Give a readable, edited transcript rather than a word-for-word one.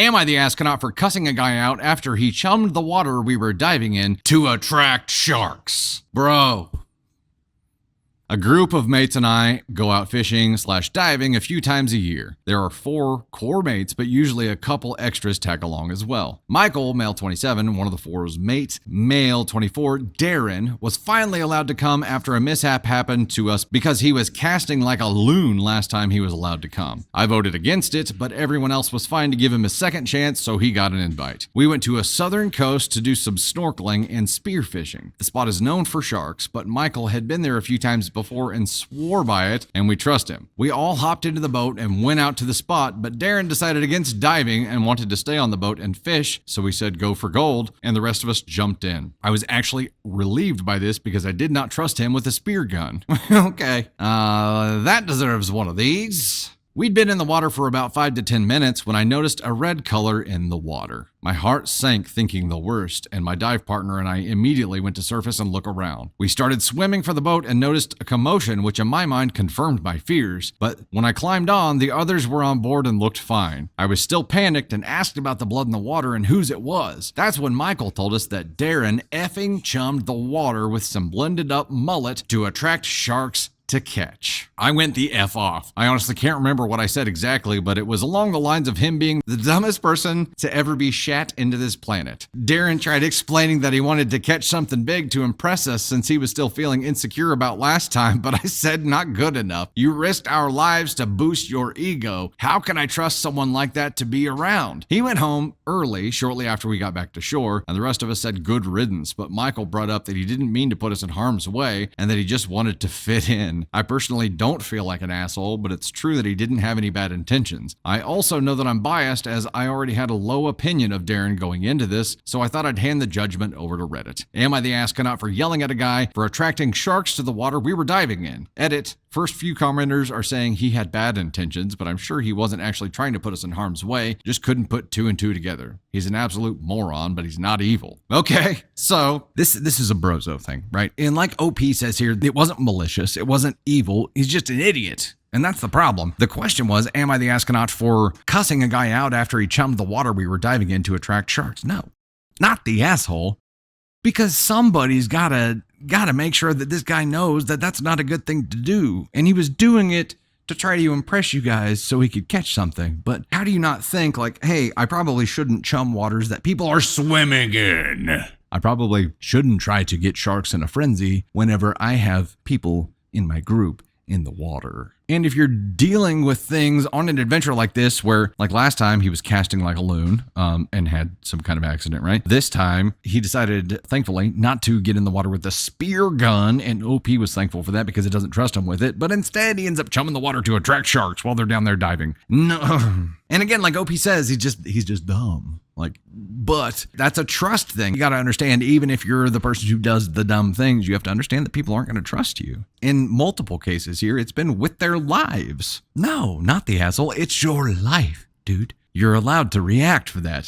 Am I the astronaut for cussing a guy out after he chummed the water we were diving in to attract sharks? Bro. A group of mates and I go out fishing/diving a few times a year. There are 4 core mates, but usually a couple extras tag along as well. Michael, male 27, one of the 4's mates, male 24, Darren, was finally allowed to come after a mishap happened to us because he was casting like a loon last time he was allowed to come. I voted against it, but everyone else was fine to give him a second chance, so he got an invite. We went to a southern coast to do some snorkeling and spearfishing. The spot is known for sharks, but Michael had been there a few times before and swore by it, and we trust him. We all hopped into the boat and went out to the spot, but Darren decided against diving and wanted to stay on the boat and fish, so we said go for gold, and the rest of us jumped in. I was actually relieved by this because I did not trust him with a spear gun. Okay, that deserves one of these. We'd been in the water for about 5 to 10 minutes when I noticed a red color in the water. My heart sank thinking the worst, and my dive partner and I immediately went to surface and look around. We started swimming for the boat and noticed a commotion, which in my mind confirmed my fears. But when I climbed on, the others were on board and looked fine. I was still panicked and asked about the blood in the water and whose it was. That's when Michael told us that Darren effing chummed the water with some blended up mullet to attract sharks to catch. I went the F off. I honestly can't remember what I said exactly, but it was along the lines of him being the dumbest person to ever be shat into this planet. Darren tried explaining that he wanted to catch something big to impress us since he was still feeling insecure about last time, but I said not good enough. You risked our lives to boost your ego. How can I trust someone like that to be around? He went home early, shortly after we got back to shore, and the rest of us said good riddance, but Michael brought up that he didn't mean to put us in harm's way and that he just wanted to fit in. I personally don't feel like an asshole, but it's true that he didn't have any bad intentions. I also know that I'm biased as I already had a low opinion of Darren going into this, so I thought I'd hand the judgment over to Reddit. Am I the astronaut for yelling at a guy for attracting sharks to the water we were diving in? Edit. First few commenters are saying he had bad intentions, but I'm sure he wasn't actually trying to put us in harm's way, just couldn't put 2 and 2 together. He's an absolute moron, but he's not evil. Okay, so this is a brozo thing, right? And like OP says here, it wasn't malicious, it wasn't evil, he's just an idiot. And that's the problem. The question was, am I the astronaut for cussing a guy out after he chummed the water we were diving in to attract sharks? No, not the asshole. Because somebody's gotta make sure that this guy knows that that's not a good thing to do. And he was doing it to try to impress you guys so he could catch something. But how do you not think like, hey, I probably shouldn't chum waters that people are swimming in? I probably shouldn't try to get sharks in a frenzy whenever I have people in my group in the water. And if you're dealing with things on an adventure like this, where like last time he was casting like a loon and had some kind of accident, right? This time he decided, thankfully, not to get in the water with a spear gun, and OP was thankful for that because it doesn't trust him with it, but instead he ends up chumming the water to attract sharks while they're down there diving. No. And again, like OP says, he's just dumb. Like, but that's a trust thing. You got to understand, even if you're the person who does the dumb things, you have to understand that people aren't going to trust you. In multiple cases here, it's been with their lives. No, not the asshole. It's your life, dude. You're allowed to react for that.